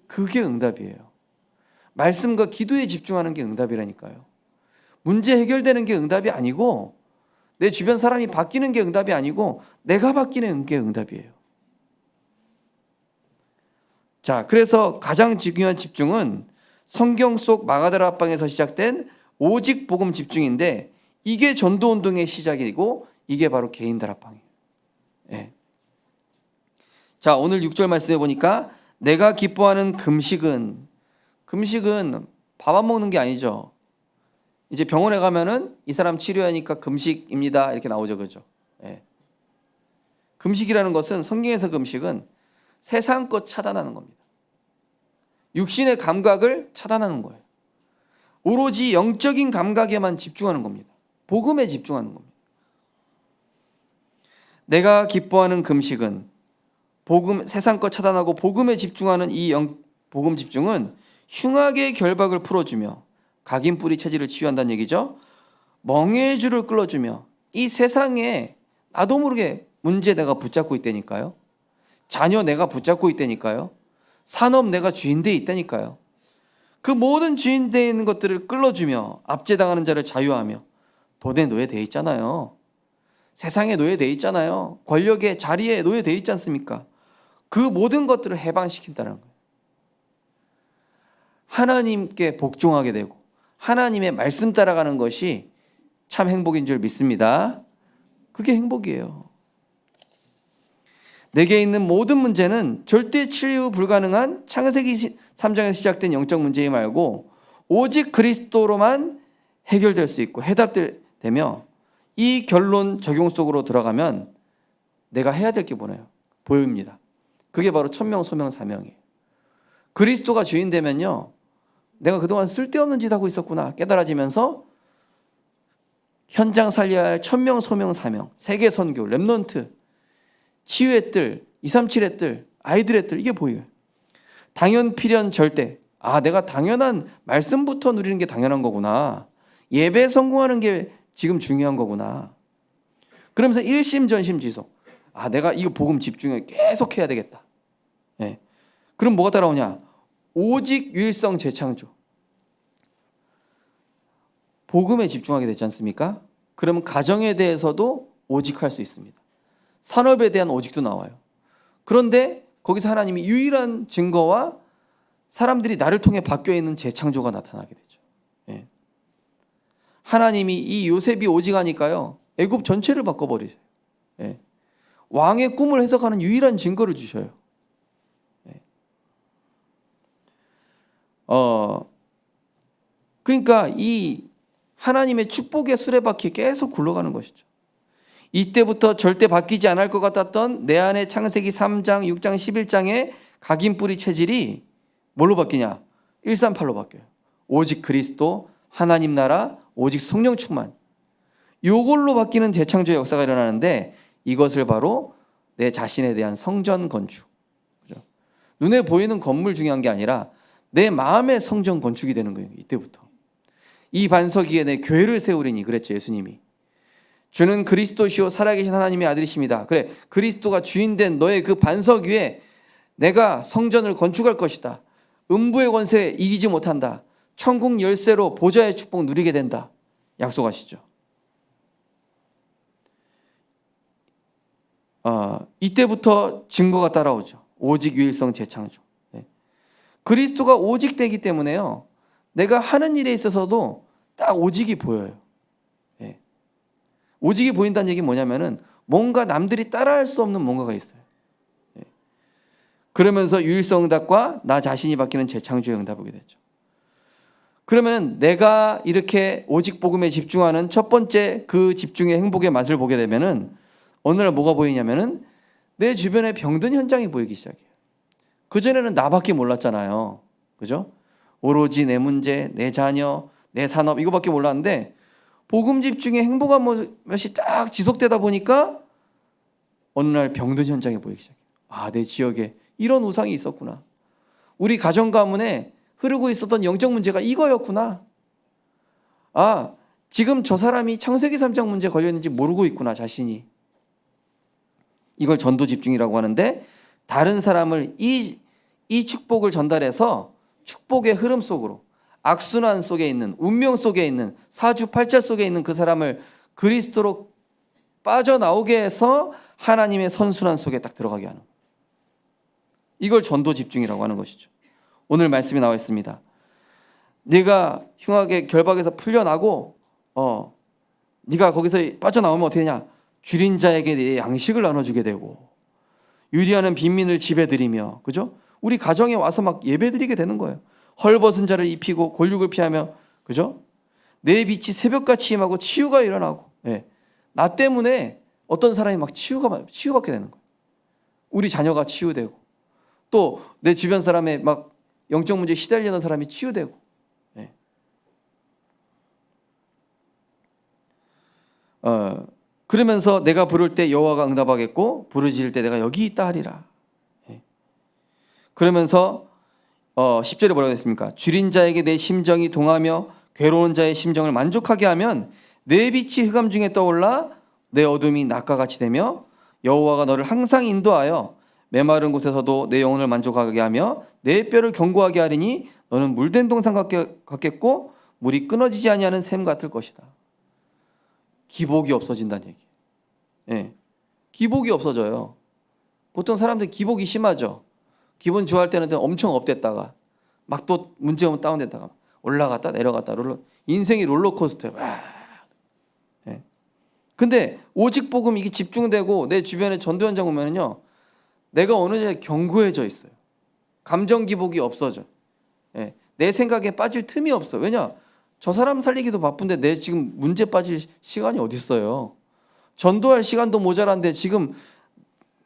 그게 응답이에요. 말씀과 기도에 집중하는 게 응답이라니까요. 문제 해결되는 게 응답이 아니고 내 주변 사람이 바뀌는 게 응답이 아니고 내가 바뀌는 게 응답이에요. 자, 그래서 가장 중요한 집중은 성경 속 마가다락방에서 시작된 오직 복음 집중인데 이게 전도운동의 시작이고 이게 바로 개인 다락방이에요. 예. 자, 오늘 6절 말씀해 보니까 내가 기뻐하는 금식은 밥 안 먹는 게 아니죠. 이제 병원에 가면은 이 사람 치료하니까 금식입니다 이렇게 나오죠. 그죠? 예. 금식이라는 것은 성경에서 금식은 세상 것 차단하는 겁니다. 육신의 감각을 차단하는 거예요. 오로지 영적인 감각에만 집중하는 겁니다. 복음에 집중하는 겁니다. 내가 기뻐하는 금식은 세상 것 차단하고 복음에 집중하는 이 복음 집중은 흉악의 결박을 풀어주며 각인 뿌리 체질을 치유한다는 얘기죠. 멍해의 줄을 끌어주며 이 세상에 나도 모르게 문제 내가 붙잡고 있다니까요. 자녀 내가 붙잡고 있다니까요. 산업 내가 주인되어 있다니까요. 그 모든 주인되어 있는 것들을 끌어주며 압제당하는 자를 자유하며 돈에 노예되어 있잖아요. 세상에 노예되어 있잖아요. 권력의 자리에 노예되어 있지 않습니까? 그 모든 것들을 해방시킨다는 거예요. 하나님께 복종하게 되고 하나님의 말씀 따라가는 것이 참 행복인 줄 믿습니다. 그게 행복이에요. 내게 있는 모든 문제는 절대 치유 불가능한 창세기 3장에서 시작된 영적 문제이 말고 오직 그리스도로만 해결될 수 있고 해답되며 이 결론 적용 속으로 들어가면 내가 해야 될 게 보입니다. 그게 바로 천명 소명 사명이에요. 그리스도가 주인 되면요, 내가 그동안 쓸데없는 짓 하고 있었구나 깨달아지면서 현장 살려야 할 천명 소명 사명, 세계 선교, 렘넌트, 치유의 뜰, 237의 뜰, 아이들의 뜰, 이게 보여요. 당연 필연 절대. 내가 당연한 말씀부터 누리는 게 당연한 거구나. 예배 성공하는 게 지금 중요한 거구나. 그러면서 일심전심 지속. 내가 이거 복음 집중해 계속 해야 되겠다. 예. 그럼 뭐가 따라오냐? 오직 유일성 재창조. 복음에 집중하게 되지 않습니까? 그러면 가정에 대해서도 오직할 수 있습니다. 산업에 대한 오직도 나와요. 그런데 거기서 하나님이 유일한 증거와 사람들이 나를 통해 바뀌어 있는 재창조가 나타나게 되죠. 예. 하나님이 이 요셉이 오직 하니까요, 애굽 전체를 바꿔버리세요. 예. 왕의 꿈을 해석하는 유일한 증거를 주셔요. 예. 그러니까 이 하나님의 축복의 수레바퀴 계속 굴러가는 것이죠. 이때부터 절대 바뀌지 않을 것 같았던 내 안에 창세기 3장, 6장, 11장의 각인뿌리 체질이 뭘로 바뀌냐? 138로 바뀌어요. 오직 그리스도, 하나님 나라, 오직 성령 충만. 이걸로 바뀌는 재창조의 역사가 일어나는데, 이것을 바로 내 자신에 대한 성전 건축. 그죠? 눈에 보이는 건물 중요한 게 아니라 내 마음의 성전 건축이 되는 거예요. 이때부터. 이 반석 위에 내 교회를 세우리니, 그랬죠, 예수님이. 주는 그리스도시요 살아계신 하나님의 아들이십니다. 그래, 그리스도가 주인된 너의 그 반석 위에 내가 성전을 건축할 것이다. 음부의 권세 이기지 못한다. 천국 열쇠로 보좌의 축복 누리게 된다. 약속하시죠. 이때부터 증거가 따라오죠. 오직 유일성 재창조. 그리스도가 오직 되기 때문에요, 내가 하는 일에 있어서도 딱 오직이 보여요. 오직이 보인다는 얘기는 뭐냐면은 뭔가 남들이 따라할 수 없는 뭔가가 있어요. 그러면서 유일성 응답과 나 자신이 바뀌는 재창조의 응답을 보게 되죠. 그러면 내가 이렇게 오직 복음에 집중하는 첫 번째 그 집중의 행복의 맛을 보게 되면은 어느 날 뭐가 보이냐면은 내 주변에 병든 현장이 보이기 시작해요. 그전에는 나밖에 몰랐잖아요. 그죠? 오로지 내 문제, 내 자녀, 내 산업 이거밖에 몰랐는데, 복음 집중의 행복한 것이 딱 지속되다 보니까 어느 날 병든 현장이 보이기 시작해요. 아, 내 지역에 이런 우상이 있었구나. 우리 가정 가문에 흐르고 있었던 영적 문제가 이거였구나. 아, 지금 저 사람이 창세기 3장 문제 걸려 있는지 모르고 있구나, 자신이. 이걸 전도 집중이라고 하는데, 다른 사람을 이 축복을 전달해서 축복의 흐름 속으로, 악순환 속에 있는, 운명 속에 있는, 사주팔자 속에 있는 그 사람을 그리스도로 빠져나오게 해서 하나님의 선순환 속에 딱 들어가게 하는, 이걸 전도 집중이라고 하는 것이죠. 오늘 말씀이 나와 있습니다. 네가 흉악의 결박에서 풀려나고 네가 거기서 빠져나오면 어떻게 되냐? 줄인 자에게 네 양식을 나눠주게 되고, 유리하는 빈민을 집에 들이며, 그죠? 우리 가정에 와서 막 예배 드리게 되는 거예요. 헐벗은 자를 입히고 골육을 피하며, 그죠? 내 빛이 새벽같이 임하고 치유가 일어나고, 나 때문에 어떤 사람이 막 치유받게 되는 거예요. 우리 자녀가 치유되고, 또 내 주변 사람의 막 영적 문제에 시달리는 사람이 치유되고. 그러면서 내가 부를 때 여호와가 응답하겠고, 부르짖을 때 내가 여기 있다 하리라. 그러면서 10절에 뭐라고 했습니까? 줄인 자에게 내 심정이 동하며 괴로운 자의 심정을 만족하게 하면 내 빛이 흑암 중에 떠올라 내 어둠이 낮과 같이 되며, 여호와가 너를 항상 인도하여 메마른 곳에서도 내 영혼을 만족하게 하며 내 뼈를 견고하게 하리니 너는 물된 동산 같겠고 물이 끊어지지 아니하는 샘 같을 것이다. 기복이 없어진다는 얘기. 기복이 없어져요. 보통 사람들 기복이 심하죠. 기분 좋아할 때는 엄청 업됐다가 막 또 문제 오면 다운됐다가 올라갔다 내려갔다, 인생이 롤러코스터예요. 근데 오직 복음 이게 집중되고 내 주변에 전도 현장 오면은요, 내가 어느 정도 견고해져 있어요. 감정 기복이 없어져. 내 생각에 빠질 틈이 없어. 왜냐? 저 사람 살리기도 바쁜데 내 지금 문제 빠질 시간이 어디 있어요? 전도할 시간도 모자란데 지금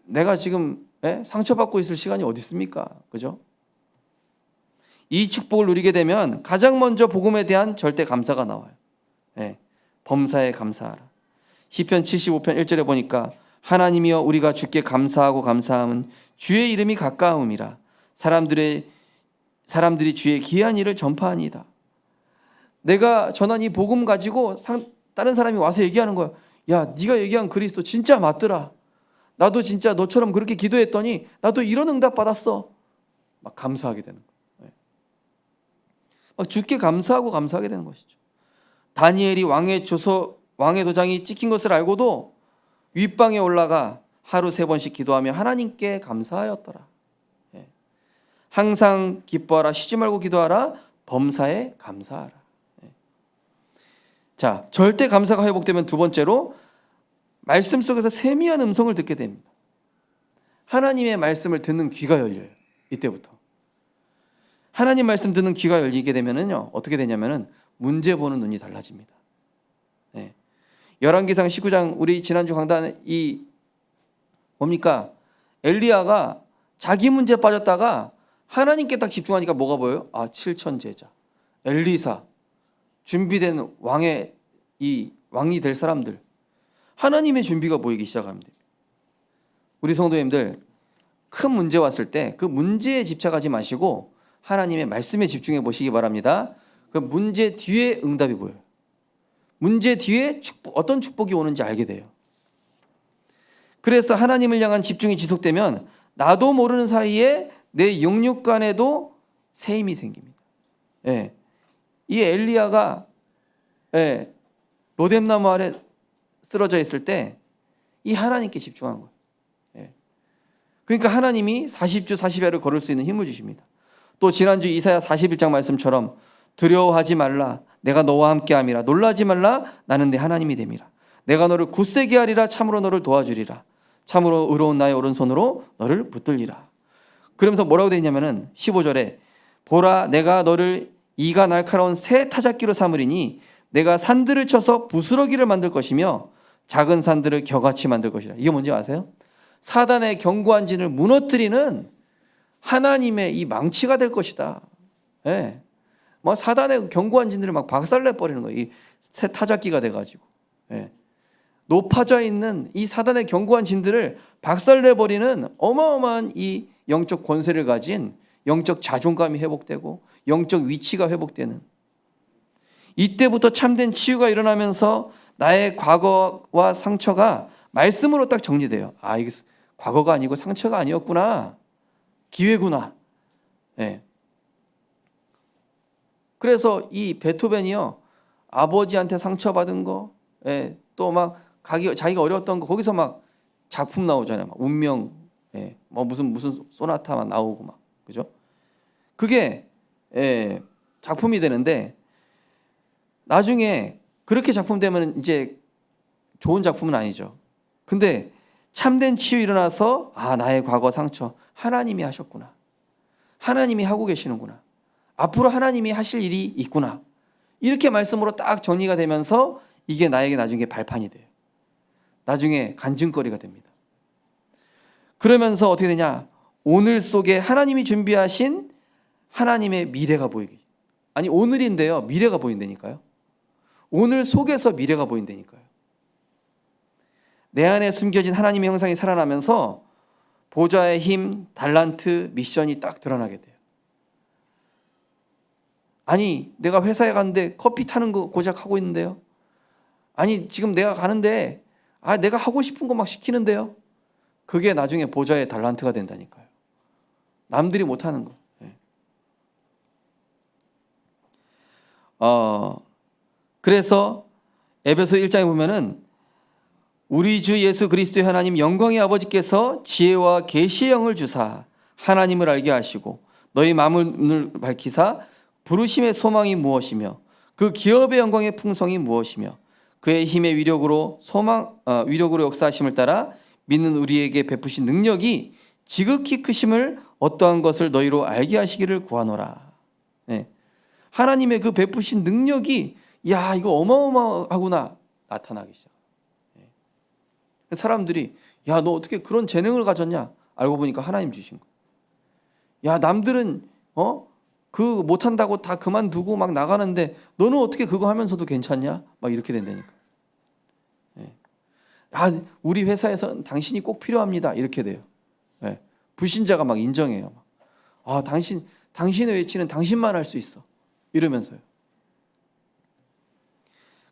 내가 지금 상처받고 있을 시간이 어디 있습니까? 그죠? 이 축복을 누리게 되면 가장 먼저 복음에 대한 절대 감사가 나와요. 범사에 감사하라. 시편 75편 1절에 보니까 하나님이여 우리가 주께 감사하고 감사함은 주의 이름이 가까움이라. 사람들이 주의 귀한 일을 전파하니이다. 내가 전한 이 복음 가지고 다른 사람이 와서 얘기하는 거야. 야, 네가 얘기한 그리스도 진짜 맞더라. 나도 진짜 너처럼 그렇게 기도했더니 나도 이런 응답 받았어. 막 감사하게 되는 거예요. 막 주께 감사하고 감사하게 되는 것이죠. 다니엘이 왕의 도장이 찍힌 것을 알고도 윗방에 올라가 하루 3번씩 기도하며 하나님께 감사하였더라. 예. 항상 기뻐하라, 쉬지 말고 기도하라, 범사에 감사하라. 예. 자, 절대 감사가 회복되면 두 번째로 말씀 속에서 세미한 음성을 듣게 됩니다. 하나님의 말씀을 듣는 귀가 열려요. 이때부터 하나님 말씀 듣는 귀가 열리게 되면은요, 어떻게 되냐면은 문제 보는 눈이 달라집니다. 네. 열왕기상 19장 우리 지난주 강단 이 뭡니까? 엘리야가 자기 문제에 빠졌다가 하나님께 딱 집중하니까 뭐가 보여요? 아, 7천 제자, 엘리사, 준비된 왕의 이 왕이 될 사람들, 하나님의 준비가 보이기 시작합니다. 우리 성도님들, 큰 문제 왔을 때 그 문제에 집착하지 마시고 하나님의 말씀에 집중해 보시기 바랍니다. 그 문제 뒤에 응답이 보여요. 문제 뒤에 어떤 축복이 오는지 알게 돼요. 그래서 하나님을 향한 집중이 지속되면 나도 모르는 사이에 내 영육간에도 새 힘이 생깁니다. 예. 이 엘리야가 로뎀나무 아래 쓰러져 있을 때 이 하나님께 집중한 거예요. 예. 그러니까 하나님이 40주 40야를 걸을 수 있는 힘을 주십니다. 또 지난주 이사야 41장 말씀처럼 두려워하지 말라, 내가 너와 함께함이라. 놀라지 말라, 나는 내 하나님이 됨이라. 내가 너를 굳세게 하리라. 참으로 너를 도와주리라. 참으로 의로운 나의 오른손으로 너를 붙들리라. 그러면서 뭐라고 되어 있냐면은 15절에 보라, 내가 너를 이가 날카로운 새 타작기로 삼으리니 내가 산들을 쳐서 부스러기를 만들 것이며 작은 산들을 겨같이 만들 것이라. 이게 뭔지 아세요? 사단의 견고한 진을 무너뜨리는 하나님의 이 망치가 될 것이다. 예. 뭐 사단의 견고한 진들을 막 박살내 버리는 거예요. 이 새 타작기가 돼가지고. 예. 높아져 있는 이 사단의 견고한 진들을 박살내 버리는 어마어마한 이 영적 권세를 가진 영적 자존감이 회복되고 영적 위치가 회복되는, 이때부터 참된 치유가 일어나면서 나의 과거와 상처가 말씀으로 딱 정리돼요. 아, 이게 과거가 아니고 상처가 아니었구나, 기회구나. 예. 그래서 이 베토벤이요, 아버지한테 상처받은 거, 예, 또 막 자기가 어려웠던 거, 거기서 막 작품 나오잖아요. 막 운명, 예, 뭐 무슨 소나타만 나오고 막, 그죠? 그게 작품이 되는데 나중에 그렇게 작품 되면 이제 좋은 작품은 아니죠. 근데 참된 치유 일어나서 아, 나의 과거 상처 하나님이 하셨구나, 하나님이 하고 계시는구나, 앞으로 하나님이 하실 일이 있구나, 이렇게 말씀으로 딱 정리가 되면서 이게 나에게 나중에 발판이 돼요. 나중에 간증거리가 됩니다. 그러면서 어떻게 되냐, 오늘 속에 하나님이 준비하신 하나님의 미래가 보이기, 아니 오늘인데요, 미래가 보인다니까요. 오늘 속에서 미래가 보인다니까요. 내 안에 숨겨진 하나님의 형상이 살아나면서 보좌의 힘, 달란트, 미션이 딱 드러나게 돼요. 아니, 내가 회사에 가는데 커피 타는 거 고작 하고 있는데요. 아니, 지금 내가 가는데 내가 하고 싶은 거 막 시키는데요. 그게 나중에 보좌의 달란트가 된다니까요. 남들이 못하는 거. 그래서 에베소 1장에 보면은 우리 주 예수 그리스도의 하나님 영광의 아버지께서 지혜와 계시의 영을 주사 하나님을 알게 하시고 너희 마음을 밝히사 부르심의 소망이 무엇이며 그 기업의 영광의 풍성이 무엇이며 그의 힘의 위력으로 위력으로 역사하심을 따라 믿는 우리에게 베푸신 능력이 지극히 크심을 어떠한 것을 너희로 알게 하시기를 구하노라. 네. 하나님의 그 베푸신 능력이 야, 이거 어마어마하구나 나타나기 시작. 네. 사람들이 야, 너 어떻게 그런 재능을 가졌냐? 알고 보니까 하나님 주신 거. 야, 남들은 그 못한다고 다 그만두고 막 나가는데 너는 어떻게 그거 하면서도 괜찮냐? 막 이렇게 된다니까. 네. 우리 회사에서는 당신이 꼭 필요합니다. 이렇게 돼요. 네. 불신자가 막 인정해요. 당신의 외치는 당신만 할 수 있어. 이러면서요.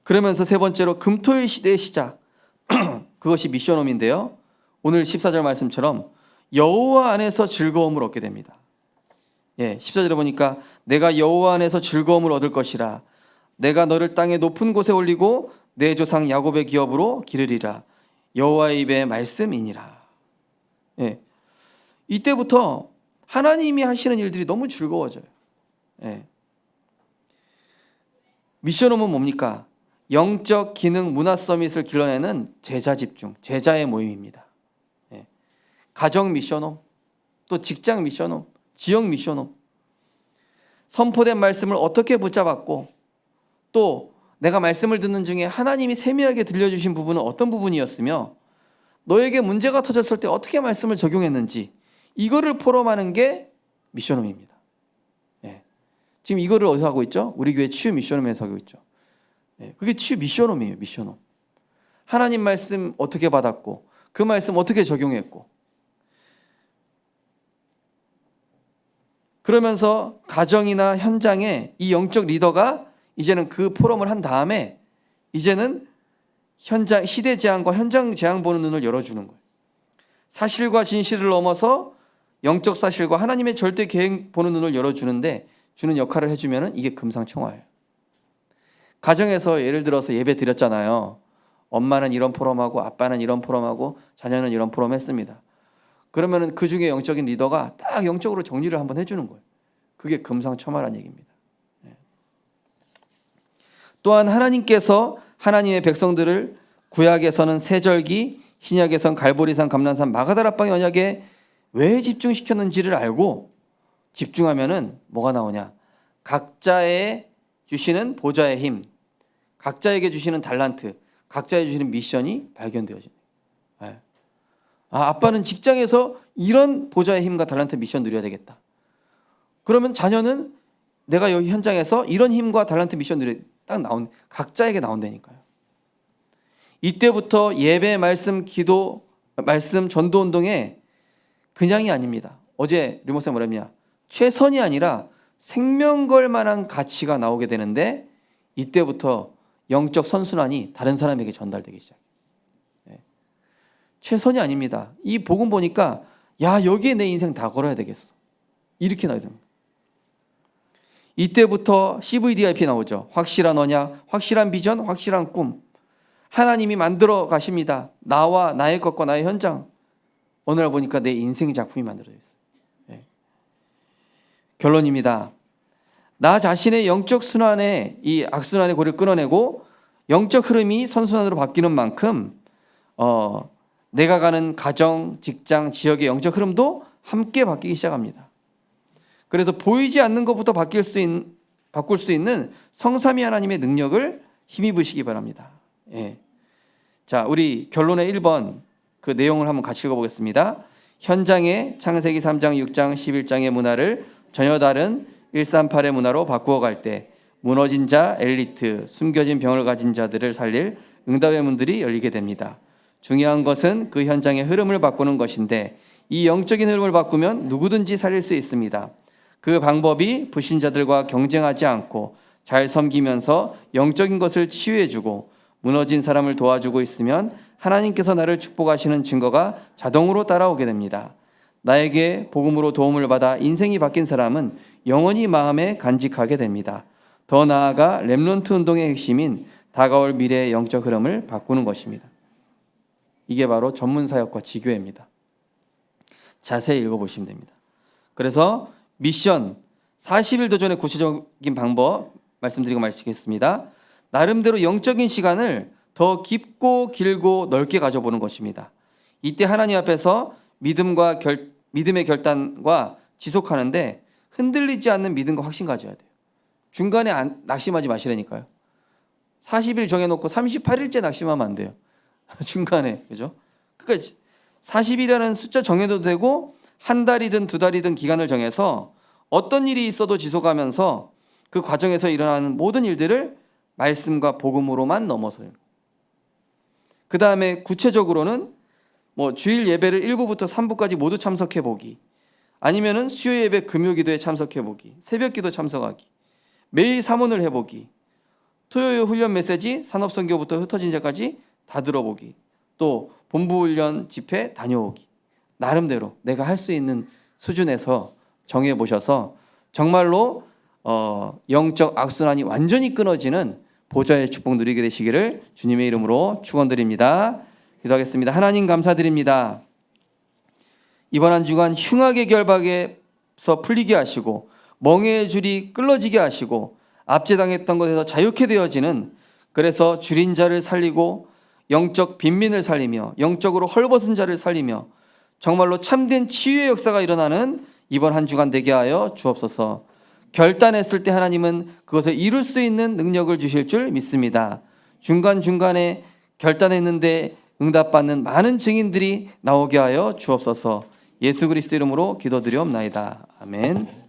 그러면서 세 번째로 금토일 시대의 시작. 그것이 미션홈인데요. 오늘 14절 말씀처럼 여호와 안에서 즐거움을 얻게 됩니다. 14절에 보니까 내가 여호와 안에서 즐거움을 얻을 것이라. 내가 너를 땅의 높은 곳에 올리고 내 조상 야곱의 기업으로 기르리라. 여호와의 입의 말씀이니라. 예. 이때부터 하나님이 하시는 일들이 너무 즐거워져요. 예. 미션홈은 뭡니까? 영적 기능 문화 서밋을 길러내는 제자 집중, 제자의 모임입니다. 예. 가정 미션홈, 또 직장 미션홈, 지역 미션홈. 선포된 말씀을 어떻게 붙잡았고, 또 내가 말씀을 듣는 중에 하나님이 세밀하게 들려주신 부분은 어떤 부분이었으며, 너에게 문제가 터졌을 때 어떻게 말씀을 적용했는지, 이거를 포럼하는 게 미션홈입니다. 예. 지금 이거를 어디서 하고 있죠? 우리 교회 치유 미션홈에서 하고 있죠. 예. 그게 치유 미션홈이에요. 미션홈. 하나님 말씀 어떻게 받았고, 그 말씀 어떻게 적용했고, 그러면서 가정이나 현장에 이 영적 리더가 이제는 그 포럼을 한 다음에 이제는 현장 시대 재앙과 현장 재앙 보는 눈을 열어주는 거예요. 사실과 진실을 넘어서 영적 사실과 하나님의 절대 계획 보는 눈을 열어주는데 주는 역할을 해주면은 이게 금상첨화예요. 가정에서 예를 들어서 예배 드렸잖아요. 엄마는 이런 포럼하고 아빠는 이런 포럼하고 자녀는 이런 포럼 했습니다. 그러면은 그 중에 영적인 리더가 딱 영적으로 정리를 한번 해주는 거예요. 그게 금상첨화라는 얘기입니다. 또한 하나님께서 하나님의 백성들을 구약에서는 세절기, 신약에서는 갈보리산, 감람산, 마가다락방의 언약에 왜 집중시켰는지를 알고 집중하면은 뭐가 나오냐? 각자의 주시는 보좌의 힘, 각자에게 주시는 달란트, 각자에게 주시는 미션이 발견되어집니다. 네. 아빠는 직장에서 이런 보좌의 힘과 달란트 미션 누려야 되겠다. 그러면 자녀는 내가 여기 현장에서 이런 힘과 달란트 미션 누려 딱 각자에게 나온다니까요. 이때부터 예배, 말씀, 기도, 말씀, 전도 운동에 그냥이 아닙니다. 어제 류목사님 뭐랬냐? 최선이 아니라 생명 걸 만한 가치가 나오게 되는데 이때부터 영적 선순환이 다른 사람에게 전달되기 시작해요. 최선이 아닙니다. 이 복음 보니까 야 여기에 내 인생 다 걸어야 되겠어. 이렇게 나와야 됩니다. 이때부터 CVDIP 나오죠. 확실한 언약, 확실한 비전, 확실한 꿈. 하나님이 만들어 가십니다. 나와 나의 것과 나의 현장. 어느 날 보니까 내 인생 작품이 만들어져 있어요. 네. 결론입니다. 나 자신의 영적 순환에 이 악순환의 고리를 끊어내고 영적 흐름이 선순환으로 바뀌는 만큼 내가 가는 가정, 직장, 지역의 영적 흐름도 함께 바뀌기 시작합니다. 그래서 보이지 않는 것부터 바꿀 수 있는 성삼위 하나님의 능력을 힘입으시기 바랍니다. 예. 자, 우리 결론의 1번 그 내용을 한번 같이 읽어보겠습니다. 현장의 창세기 3장, 6장, 11장의 문화를 전혀 다른 138의 문화로 바꾸어 갈 때 무너진 자, 엘리트, 숨겨진 병을 가진 자들을 살릴 응답의 문들이 열리게 됩니다. 중요한 것은 그 현장의 흐름을 바꾸는 것인데 이 영적인 흐름을 바꾸면 누구든지 살릴 수 있습니다. 그 방법이 불신자들과 경쟁하지 않고 잘 섬기면서 영적인 것을 치유해주고 무너진 사람을 도와주고 있으면 하나님께서 나를 축복하시는 증거가 자동으로 따라오게 됩니다. 나에게 복음으로 도움을 받아 인생이 바뀐 사람은 영원히 마음에 간직하게 됩니다. 더 나아가 렘넌트 운동의 핵심인 다가올 미래의 영적 흐름을 바꾸는 것입니다. 이게 바로 전문사역과 지교회입니다. 자세히 읽어보시면 됩니다. 그래서 미션 40일 도전의 구체적인 방법 말씀드리고 마치겠습니다. 나름대로 영적인 시간을 더 깊고 길고 넓게 가져보는 것입니다. 이때 하나님 앞에서 믿음의 결단과 지속하는데 흔들리지 않는 믿음과 확신 가져야 돼요. 중간에 낙심하지 마시라니까요. 40일 정해놓고 38일째 낙심하면 안 돼요. 중간에, 그죠? 그러니까 40일이라는 숫자 정해도 되고 한 달이든 두 달이든 기간을 정해서 어떤 일이 있어도 지속하면서 그 과정에서 일어나는 모든 일들을 말씀과 복음으로만 넘어서요. 그 다음에 구체적으로는 주일 예배를 1부부터 3부까지 모두 참석해 보기, 아니면은 수요 예배 금요 기도에 참석해 보기, 새벽 기도 참석하기, 매일 사문을 해보기, 토요일 훈련 메시지 산업선교부터 흩어진 자까지 다 들어보기, 또 본부 훈련 집회 다녀오기. 나름대로 내가 할 수 있는 수준에서 정해 보셔서 정말로 영적 악순환이 완전히 끊어지는 보좌의 축복 누리게 되시기를 주님의 이름으로 축원드립니다. 기도하겠습니다. 하나님 감사드립니다. 이번 한 주간 흉악의 결박에서 풀리게 하시고 멍에의 줄이 끌어지게 하시고 압제당했던 것에서 자유케 되어지는, 그래서 줄인 자를 살리고 영적 빈민을 살리며 영적으로 헐벗은 자를 살리며 정말로 참된 치유의 역사가 일어나는 이번 한 주간 되게 하여 주옵소서. 결단했을 때 하나님은 그것을 이룰 수 있는 능력을 주실 줄 믿습니다. 중간중간에 결단했는데 응답받는 많은 증인들이 나오게 하여 주옵소서. 예수 그리스도 이름으로 기도드리옵나이다. 아멘.